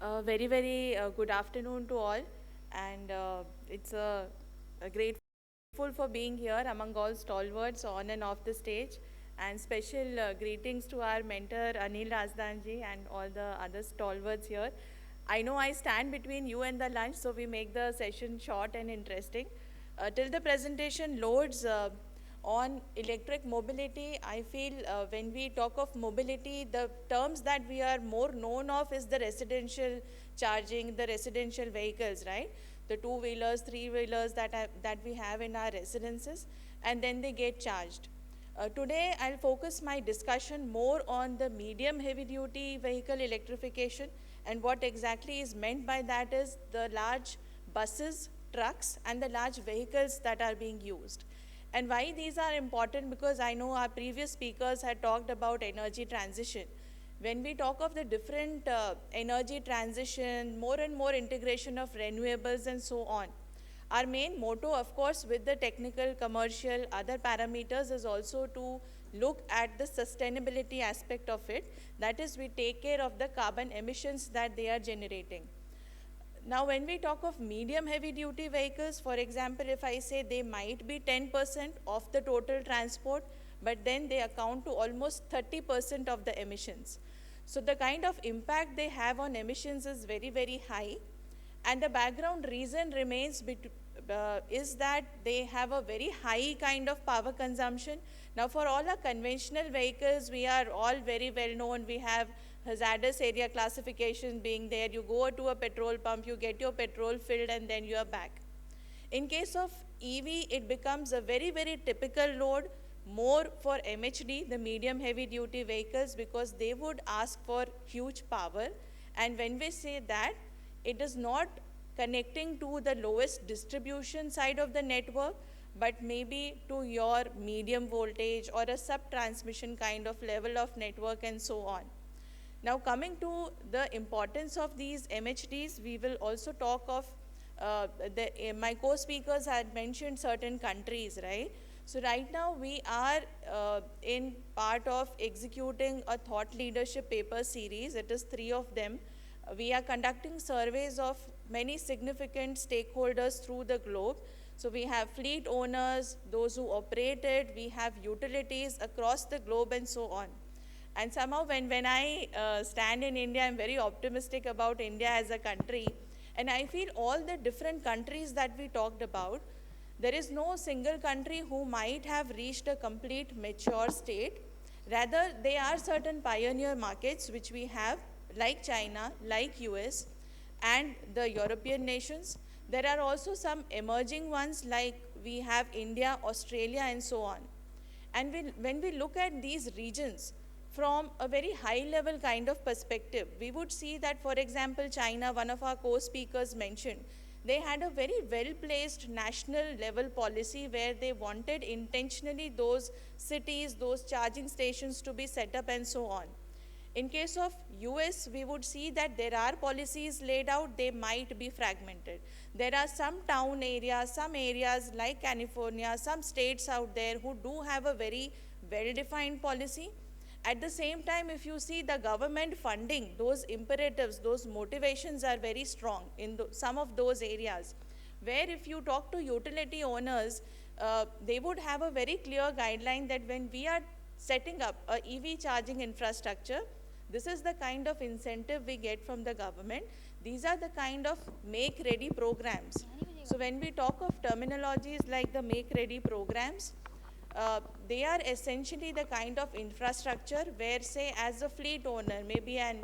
Very good afternoon to all, and it's a grateful for being here among all stalwarts on and off the stage, and special greetings to our mentor Anil Razdanji and all the other stalwarts here. I know I stand between you and the lunch, so we make the session short and interesting. Till the presentation loads on electric mobility, I feel when we talk of mobility, the terms that we are more known of is the residential charging, the residential vehicles, right? The two-wheelers, three-wheelers that we have in our residences, and then they get charged. Today, I'll focus my discussion more on the medium heavy-duty vehicle electrification, and what exactly is meant by that is the large buses, trucks, and the large vehicles that are being used. And why these are important, because I know our previous speakers had talked about energy transition. When we talk of the different energy transition, more and more integration of renewables and so on, our main motto, of course, with the technical, commercial, other parameters is also to look at the sustainability aspect of it. That is, we take care of the carbon emissions that they are generating. Now, when we talk of medium heavy duty vehicles, for example, if I say they might be 10% of the total transport, but then they account to almost 30% of the emissions. So the kind of impact they have on emissions is very, very high. And the background reason remains is that they have a very high kind of power consumption. Now, for all our conventional vehicles, we are all very well known. We have hazardous area classification being there. You go to a petrol pump, you get your petrol filled, and then you are back. In case of EV, it becomes a very, very typical load, more for MHD, the medium heavy duty vehicles, because they would ask for huge power. And when we say that, it is not connecting to the lowest distribution side of the network, but maybe to your medium voltage or a sub-transmission kind of level of network and so on. Now, coming to the importance of these MHDs, we will also talk of my co-speakers had mentioned certain countries, right? So right now we are in part of executing a thought leadership paper series. It is 3 of them. We are conducting surveys of many significant stakeholders through the globe. So we have fleet owners, those who operate it, we have utilities across the globe and so on. And somehow when I stand in India, I'm very optimistic about India as a country. And I feel all the different countries that we talked about, there is no single country who might have reached a complete mature state. Rather, there are certain pioneer markets which we have, like China, like US, and the European nations. There are also some emerging ones like we have India, Australia, and so on. And when we look at these regions from a very high level kind of perspective, we would see that, for example, China, one of our co-speakers mentioned, they had a very well-placed national level policy where they wanted intentionally those cities, those charging stations to be set up and so on. In case of US, we would see that there are policies laid out, they might be fragmented. There are some town areas, some areas like California, some states out there who do have a very well-defined policy. At the same time, if you see the government funding, those imperatives, those motivations are very strong in some of those areas. Where if you talk to utility owners, they would have a very clear guideline that when we are setting up a EV charging infrastructure, this is the kind of incentive we get from the government. These are the kind of make-ready programs. So when we talk of terminologies like the make-ready programs, they are essentially the kind of infrastructure where, say, as a fleet owner, maybe an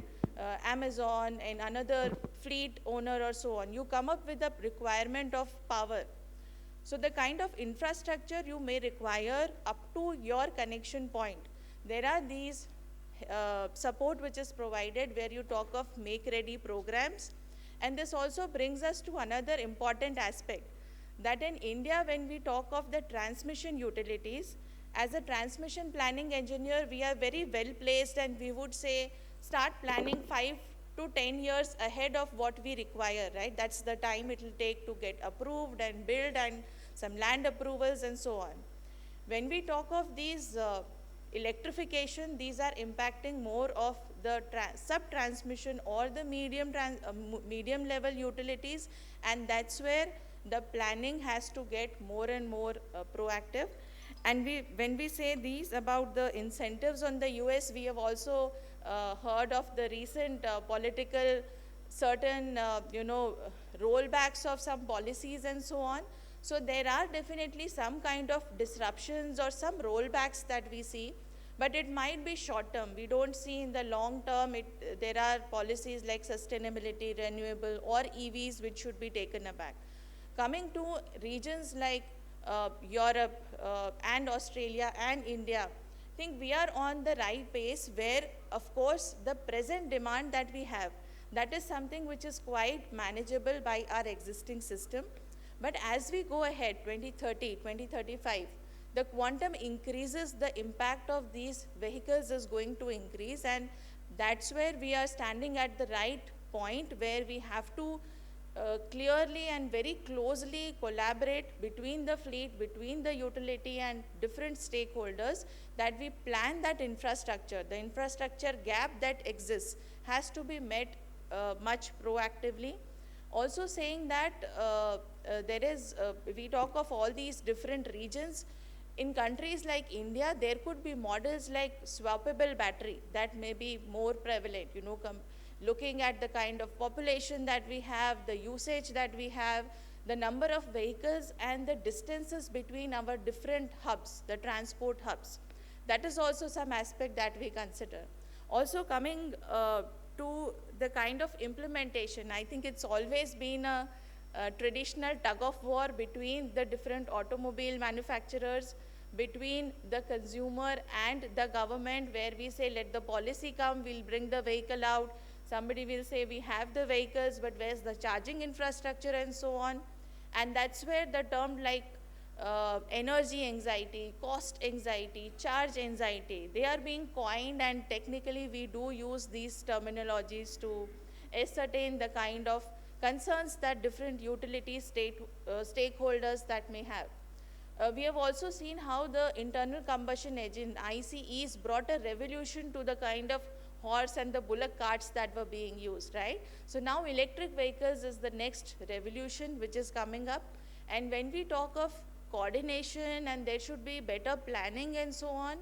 Amazon and another fleet owner or so on, you come up with a requirement of power. So the kind of infrastructure you may require up to your connection point, there are these support which is provided where you talk of make-ready programs. And this also brings us to another important aspect, that in India, when we talk of the transmission utilities, as a transmission planning engineer, we are very well placed, and we would say start planning 5 to 10 years ahead of what we require, right? That's the time it will take to get approved and build and some land approvals and so on. When we talk of these electrification, these are impacting more of the sub-transmission or the medium level utilities, and that's where the planning has to get more and more proactive. And when we say these about the incentives on the US, we have also heard of the recent political certain, rollbacks of some policies and so on. So there are definitely some kind of disruptions or some rollbacks that we see, but it might be short term. We don't see in the long term. There are policies like sustainability, renewable, or EVs which should be taken aback. Coming to regions like Europe and Australia and India, I think we are on the right pace where, of course, the present demand that we have, that is something which is quite manageable by our existing system. But as we go ahead, 2030, 2035, the quantum increases, the impact of these vehicles is going to increase, and that's where we are standing at the right point where we have to clearly and very closely collaborate between the fleet, between the utility and different stakeholders, that we plan that infrastructure. The infrastructure gap that exists has to be met much proactively. Also saying that we talk of all these different regions. In countries like India, there could be models like swappable battery that may be more prevalent, looking at the kind of population that we have, the usage that we have, the number of vehicles and the distances between our different hubs, the transport hubs. That is also some aspect that we consider. Also coming to the kind of implementation, I think it's always been a traditional tug of war between the different automobile manufacturers, between the consumer and the government, where we say let the policy come, we'll bring the vehicle out. Somebody will say we have the vehicles, but where's the charging infrastructure and so on. And that's where the term like energy anxiety, cost anxiety, charge anxiety, they are being coined, and technically we do use these terminologies to ascertain the kind of concerns that different utility stakeholders that may have. We have also seen how the internal combustion engine, ICEs, brought a revolution to the kind of horse and the bullock carts that were being used, right? So now electric vehicles is the next revolution which is coming up. And when we talk of coordination and there should be better planning and so on,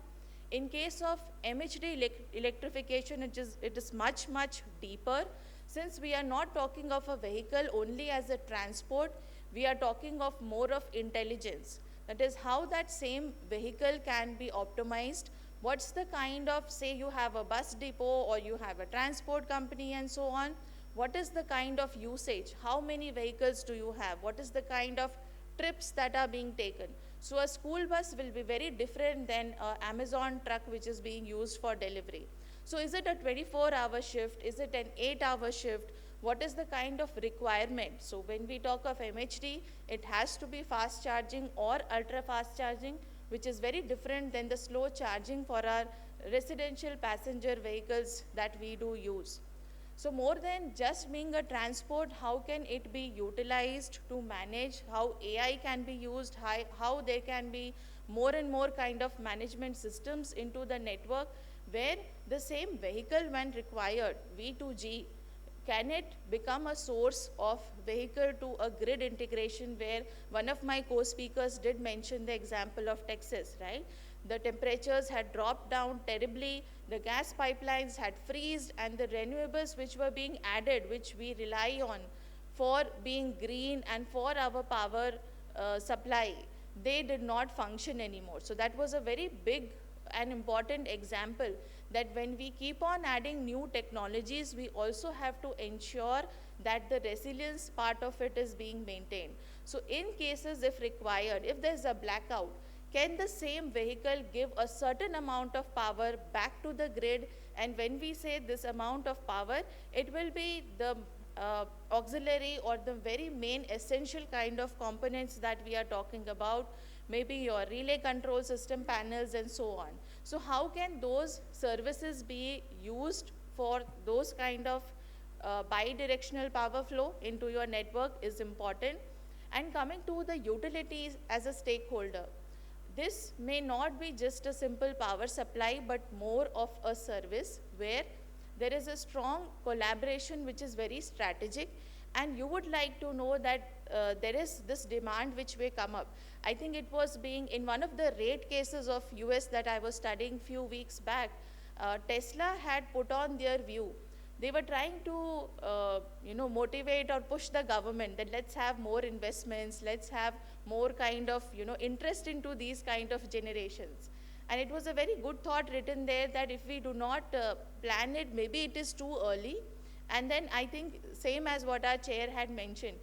in case of MHD electrification, it is much, much deeper, since we are not talking of a vehicle only as a transport, we are talking of more of intelligence. That is how that same vehicle can be optimized. What's the kind of, say you have a bus depot or you have a transport company and so on, what is the kind of usage? How many vehicles do you have? What is the kind of trips that are being taken? So a school bus will be very different than an Amazon truck which is being used for delivery. So is it a 24-hour shift? Is it an 8-hour shift? What is the kind of requirement? So when we talk of MHD, it has to be fast charging or ultra fast charging, which is very different than the slow charging for our residential passenger vehicles that we do use. So more than just being a transport, how can it be utilized to manage, how AI can be used, how there can be more and more kind of management systems into the network, where the same vehicle when required, V2G, can it become a source of vehicle to a grid integration, where one of my co-speakers did mention the example of Texas, right? The temperatures had dropped down terribly, the gas pipelines had freezed, and the renewables which were being added, which we rely on for being green and for our power supply, they did not function anymore. So that was a very big and important example that when we keep on adding new technologies, we also have to ensure that the resilience part of it is being maintained. So in cases if required, if there's a blackout, can the same vehicle give a certain amount of power back to the grid? And when we say this amount of power, it will be the auxiliary or the very main essential kind of components that we are talking about, maybe your relay control system panels and so on. So how can those services be used for those kind of bi-directional power flow into your network is important. And coming to the utilities as a stakeholder, this may not be just a simple power supply, but more of a service where there is a strong collaboration which is very strategic, and you would like to know that there is this demand which may come up. I think it was being in one of the rate cases of US that I was studying few weeks back. Tesla had put on their view. They were trying to motivate or push the government that let's have more investments, let's have more kind of interest into these kind of generations. And it was a very good thought written there that if we do not plan it, maybe it is too early. And then I think same as what our chair had mentioned,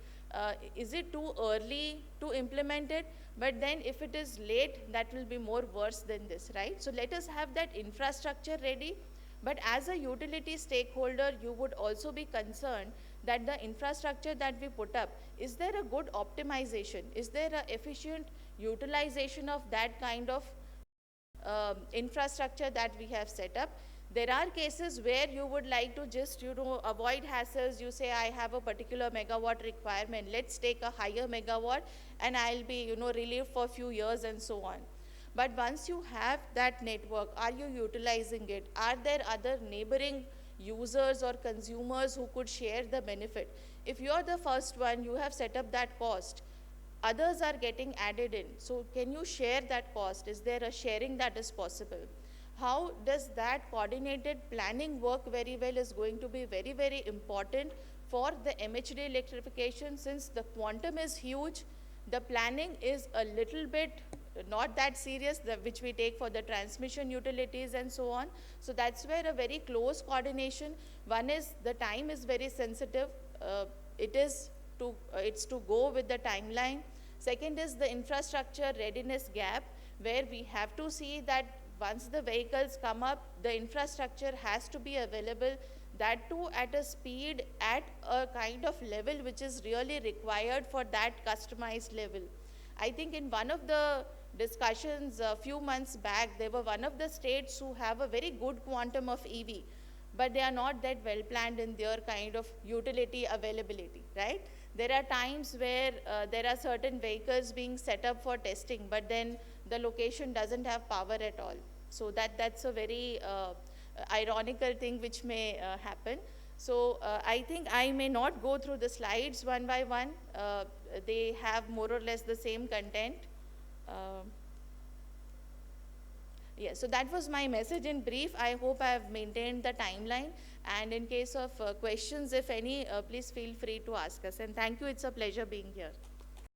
is it too early to implement it? But then if it is late, that will be more worse than this, right? So let us have that infrastructure ready. But as a utility stakeholder, you would also be concerned that the infrastructure that we put up, is there a good optimization? Is there an efficient utilization of that kind of infrastructure that we have set up? There are cases where you would like to just avoid hassles. You say, I have a particular megawatt requirement, let's take a higher megawatt and I'll be relieved for a few years and so on. But once you have that network, are you utilizing it? Are there other neighboring users or consumers who could share the benefit? If you're the first one, you have set up that cost, others are getting added in. So can you share that cost? Is there a sharing that is possible? How does that coordinated planning work very well is going to be very, very important for the MHD electrification. Since the quantum is huge, the planning is a little bit not that serious, which we take for the transmission utilities and so on. So that's where a very close coordination. One is the time is very sensitive. It's to go with the timeline. Second is the infrastructure readiness gap, where we have to see that once the vehicles come up, the infrastructure has to be available, that too at a speed, at a kind of level which is really required for that customized level. I think in one of the discussions a few months back, there were one of the states who have a very good quantum of EV, but they are not that well planned in their kind of utility availability, right? There are times where there are certain vehicles being set up for testing, but then the location doesn't have power at all. So that's a very ironical thing which may happen. So I think I may not go through the slides one by one. They have more or less the same content. Yeah, so that was my message in brief. I hope I have maintained the timeline. And in case of questions, if any, please feel free to ask us. And thank you. It's a pleasure being here.